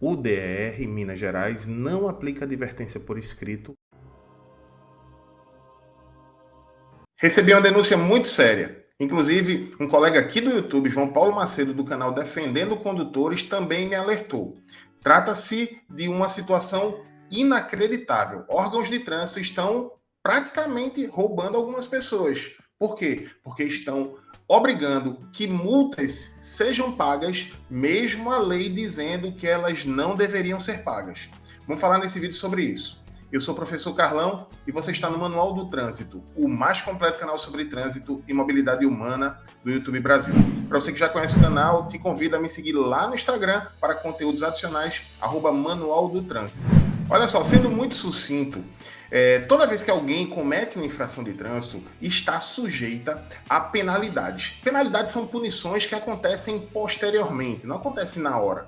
O DER em Minas Gerais não aplica advertência por escrito. Recebi uma denúncia muito séria. Inclusive, um colega aqui do YouTube, João Paulo Macedo, do canal Defendendo Condutores, também me alertou. Trata-se de uma situação inacreditável. Órgãos de trânsito estão praticamente roubando algumas pessoas. Por quê? Porque estão obrigando que multas sejam pagas, mesmo a lei dizendo que elas não deveriam ser pagas. Vamos falar nesse vídeo sobre isso. Eu sou o professor Carlão e você está no Manual do Trânsito, o mais completo canal sobre trânsito e mobilidade humana do YouTube Brasil. Para você que já conhece o canal, te convido a me seguir lá no Instagram para conteúdos adicionais, @Manual do Trânsito. Olha só, sendo muito sucinto, toda vez que alguém comete uma infração de trânsito, está sujeita a penalidades. Penalidades são punições que acontecem posteriormente, não acontecem na hora.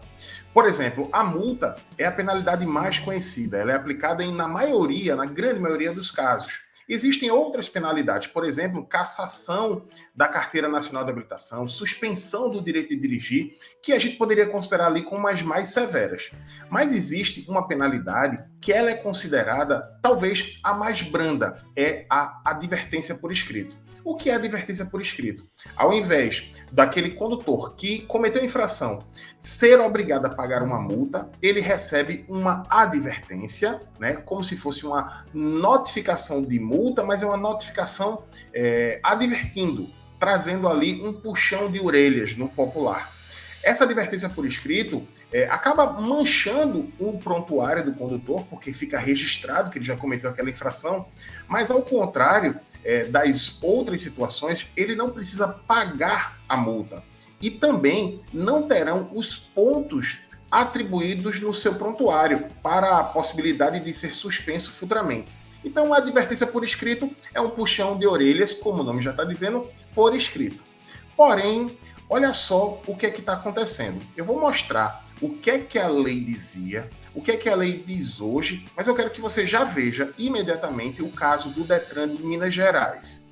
Por exemplo, a multa é a penalidade mais conhecida. Ela é aplicada na grande maioria dos casos. Existem outras penalidades, por exemplo, cassação da Carteira Nacional de Habilitação, suspensão do direito de dirigir, que a gente poderia considerar ali como as mais severas. Mas existe uma penalidade que ela é considerada talvez a mais branda, é a advertência por escrito. O que é advertência por escrito? Ao invés daquele condutor que cometeu infração ser obrigado a pagar uma multa, ele recebe uma advertência, né, como se fosse uma notificação de multa, mas é uma notificação advertindo, trazendo ali um puxão de orelhas no popular. Essa advertência por escrito acaba manchando o prontuário do condutor, porque fica registrado que ele já cometeu aquela infração, mas ao contrário das outras situações, ele não precisa pagar a multa. E também não terão os pontos atribuídos no seu prontuário para a possibilidade de ser suspenso futuramente. Então, a advertência por escrito é um puxão de orelhas, como o nome já está dizendo, por escrito. Porém, olha só o que é que está acontecendo. Eu vou mostrar o que é que a lei dizia, o que é que a lei diz hoje, mas eu quero que você já veja imediatamente o caso do Detran de Minas Gerais.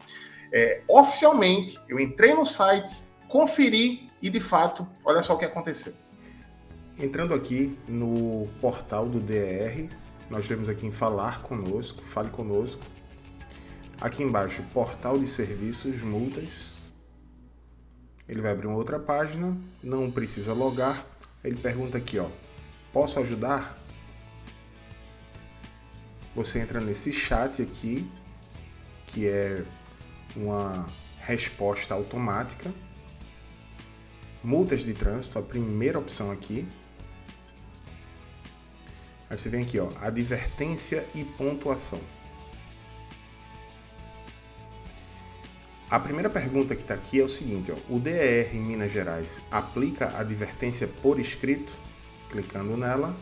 Oficialmente, eu entrei no site, conferi e, de fato, olha só o que aconteceu. Entrando aqui no portal do DER, nós vemos aqui em Falar Conosco, Fale Conosco. Aqui embaixo, Portal de Serviços, Multas. Ele vai abrir uma outra página, não precisa logar. Ele pergunta aqui, ó, posso ajudar? Você entra nesse chat aqui, que é uma resposta automática. Multas de trânsito, a primeira opção aqui. Aí você vem aqui, ó, advertência e pontuação. A primeira pergunta que está aqui é o seguinte, ó, o DER em Minas Gerais aplica advertência por escrito? Clicando nela,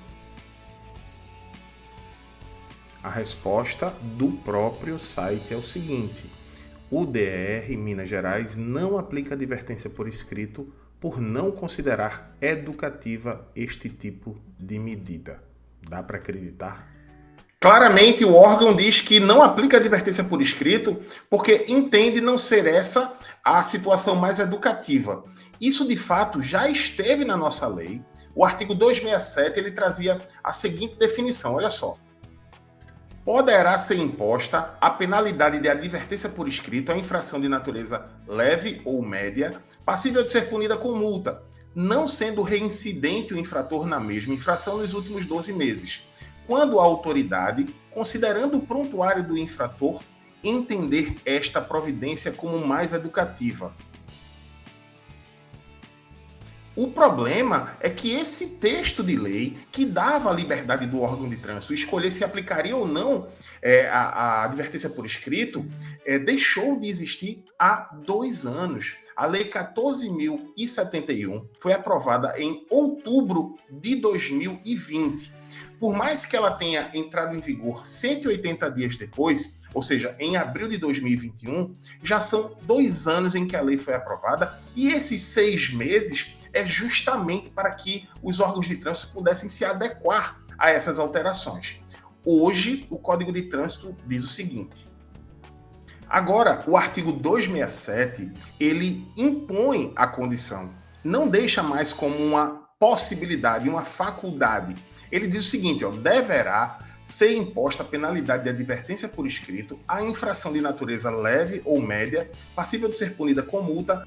a resposta do próprio site é o seguinte, o DER em Minas Gerais não aplica advertência por escrito por não considerar educativa este tipo de medida. Dá para acreditar? Claramente, o órgão diz que não aplica advertência por escrito porque entende não ser essa a situação mais educativa. Isso, de fato, já esteve na nossa lei. O artigo 267 ele trazia a seguinte definição, olha só. Poderá ser imposta a penalidade de advertência por escrito à infração de natureza leve ou média, passível de ser punida com multa, não sendo reincidente o infrator na mesma infração nos últimos 12 meses. Quando a autoridade, considerando o prontuário do infrator, entender esta providência como mais educativa. O problema é que esse texto de lei, que dava a liberdade do órgão de trânsito escolher se aplicaria ou não a advertência por escrito, deixou de existir há 2 anos. A Lei 14.071 foi aprovada em outubro de 2020. Por mais que ela tenha entrado em vigor 180 dias depois, ou seja, em abril de 2021, já são 2 anos em que a lei foi aprovada e esses 6 meses é justamente para que os órgãos de trânsito pudessem se adequar a essas alterações. Hoje, o Código de Trânsito diz o seguinte: agora, o artigo 267, ele impõe a condição, não deixa mais como uma possibilidade, uma faculdade. Ele diz o seguinte, deverá ser imposta a penalidade de advertência por escrito à infração de natureza leve ou média, passível de ser punida com multa,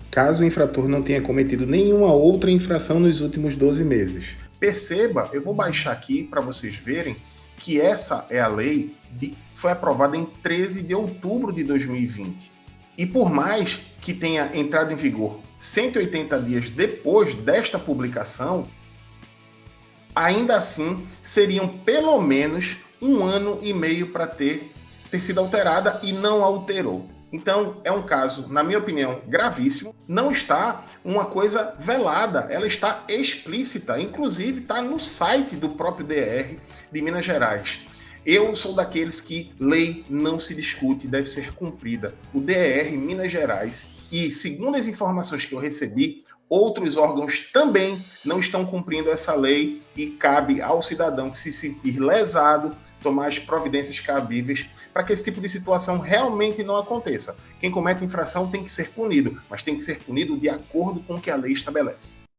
caso o infrator não tenha cometido nenhuma outra infração nos últimos 12 meses. Perceba, eu vou baixar aqui para vocês verem que essa é a lei que foi aprovada em 13 de outubro de 2020. E por mais que tenha entrado em vigor 180 dias depois desta publicação, ainda assim seriam pelo menos 1 ano e meio para ter sido alterada e não alterou. Então, é um caso, na minha opinião, gravíssimo. Não está uma coisa velada, ela está explícita. Inclusive, está no site do próprio DR de Minas Gerais. Eu sou daqueles que lei não se discute, deve ser cumprida. O DR Minas Gerais, e segundo as informações que eu recebi, outros órgãos também não estão cumprindo essa lei e cabe ao cidadão que se sentir lesado tomar as providências cabíveis para que esse tipo de situação realmente não aconteça. Quem comete infração tem que ser punido, mas tem que ser punido de acordo com o que a lei estabelece.